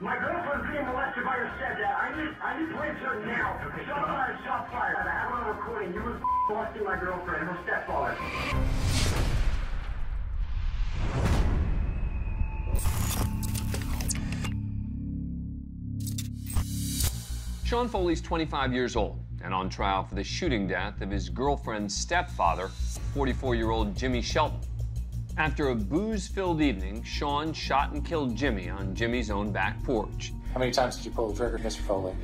My girlfriend's being molested by her stepdad. I need to answer now. Shot fired, shot fired. I have it on recording. You were molesting my girlfriend, her stepfather. Sean Foley's 25 years old and on trial for the shooting death of his girlfriend's stepfather, 44-year-old Jimmy Shelton. After a booze-filled evening, Sean shot and killed Jimmy on Jimmy's own back porch. How many times did you pull the trigger, Mr. Foley?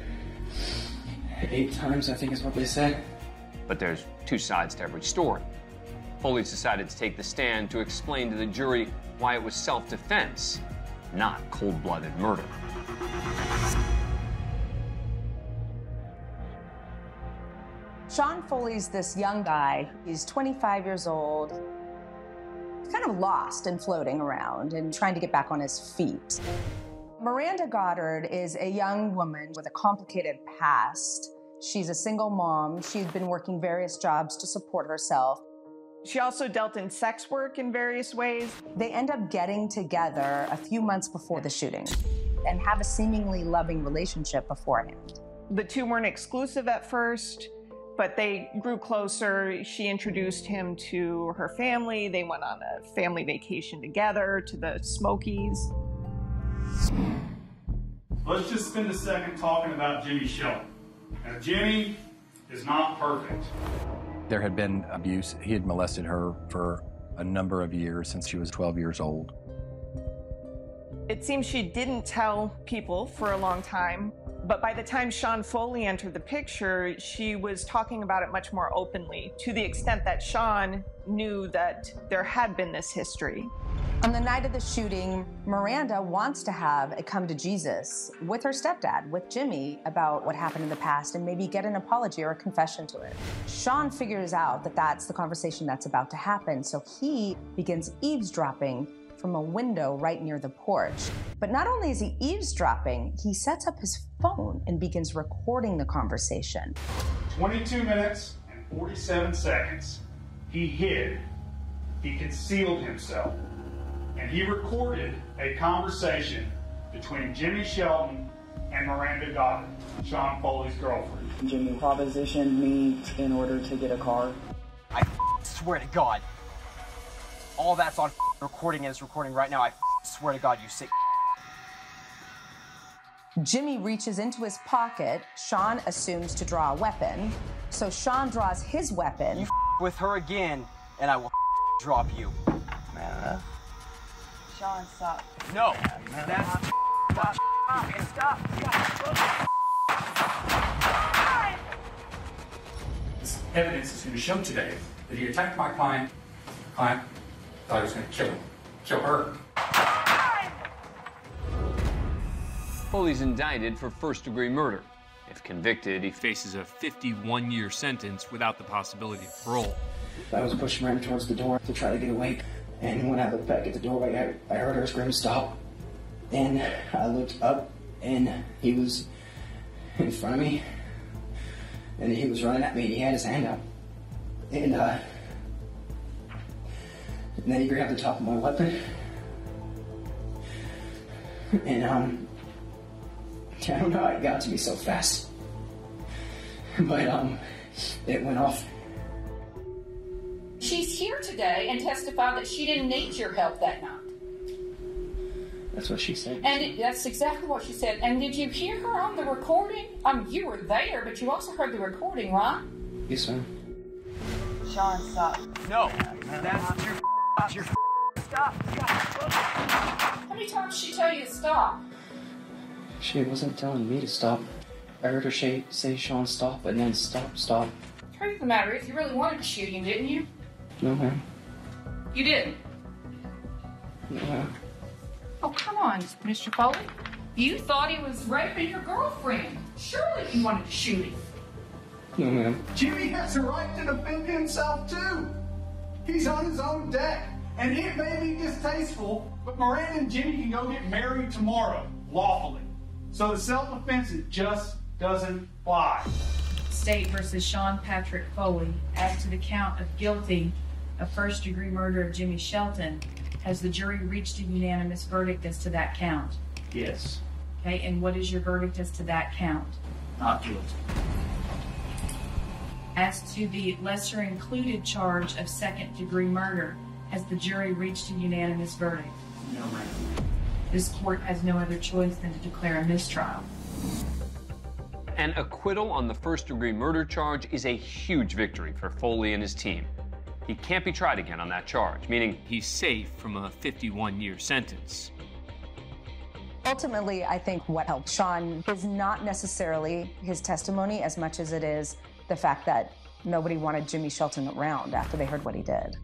8 times, I think is what they said. But there's two sides to every story. Foley's decided to take the stand to explain to the jury why it was self-defense, not cold-blooded murder. Sean Foley's this young guy. He's 25 years old. He's kind of lost and floating around and trying to get back on his feet. Miranda Goddard is a young woman with a complicated past. She's a single mom. She's been working various jobs to support herself. She also dealt in sex work in various ways. They end up getting together a few months before the shooting and have a seemingly loving relationship beforehand. The two weren't exclusive at first, but they grew closer. She introduced him to her family. They went on a family vacation together to the Smokies. Let's just spend a second talking about Jimmy Shelton. Now, Jimmy is not perfect. There had been abuse. He had molested her for a number of years since she was 12 years old. It seems she didn't tell people for a long time, but by the time Sean Foley entered the picture, she was talking about it much more openly, to the extent that Sean knew that there had been this history. On the night of the shooting, Miranda wants to have a come to Jesus with her stepdad, with Jimmy, about what happened in the past and maybe get an apology or a confession to it. Sean figures out that that's the conversation that's about to happen, so he begins eavesdropping from a window right near the porch. But not only is he eavesdropping, he sets up his phone and begins recording the conversation. 22 minutes and 47 seconds. He hid. He concealed himself. And he recorded a conversation between Jimmy Shelton and Miranda Goddard, Sean Foley's girlfriend. Jimmy propositioned me in order to get a car. I swear to God, all that's on recording and it's recording right now. I swear to God, you sick. Jimmy reaches into his pocket. Sean assumes to draw a weapon. So Sean draws his weapon. You with her again, and I will drop you. Man, Sean, stop. No, that's stop. This evidence is going to show today that he attacked my client. Client thought he was going to kill him, kill her. Foley's indicted for first-degree murder. If convicted, he faces a 51-year sentence without the possibility of parole. I was pushing right towards the door to try to get away. And when I looked back at the doorway, I heard her scream, "Stop." And I looked up, and he was in front of me. And he was running at me, and he had his hand out. And then he grabbed the top of my weapon. And, I don't know how it got to me so fast. But, it went off. She's here today and testified that she didn't need your help that night. That's what she said. And that's exactly what she said. And did you hear her on the recording? You were there, but you also heard the recording, right? Yes, ma'am. Sean, stop. No, that's your stop. How many times did she tell you to stop? She wasn't telling me to stop. I heard her say, "Sean, stop," and then stop. Truth of the matter is, you really wanted to shoot him, didn't you? No, ma'am. You didn't? No, ma'am. Oh, come on, Mr. Foley. You thought he was raping your girlfriend. Surely you wanted to shoot him. No, ma'am. Jimmy has a right to defend himself, too. He's on his own deck. And it may be distasteful, but Miranda and Jimmy can go get married tomorrow, lawfully. So the self-defense, it just doesn't fly. State versus Sean Patrick Foley. As to the count of guilty of first-degree murder of Jimmy Shelton, has the jury reached a unanimous verdict as to that count? Yes. Okay, and what is your verdict as to that count? Not guilty. As to the lesser included charge of second-degree murder, has the jury reached a unanimous verdict? No, ma'am. This court has no other choice than to declare a mistrial. An acquittal on the first-degree murder charge is a huge victory for Foley and his team. He can't be tried again on that charge, meaning he's safe from a 51-year sentence. Ultimately, I think what helped Sean is not necessarily his testimony as much as it is the fact that nobody wanted Jimmy Shelton around after they heard what he did.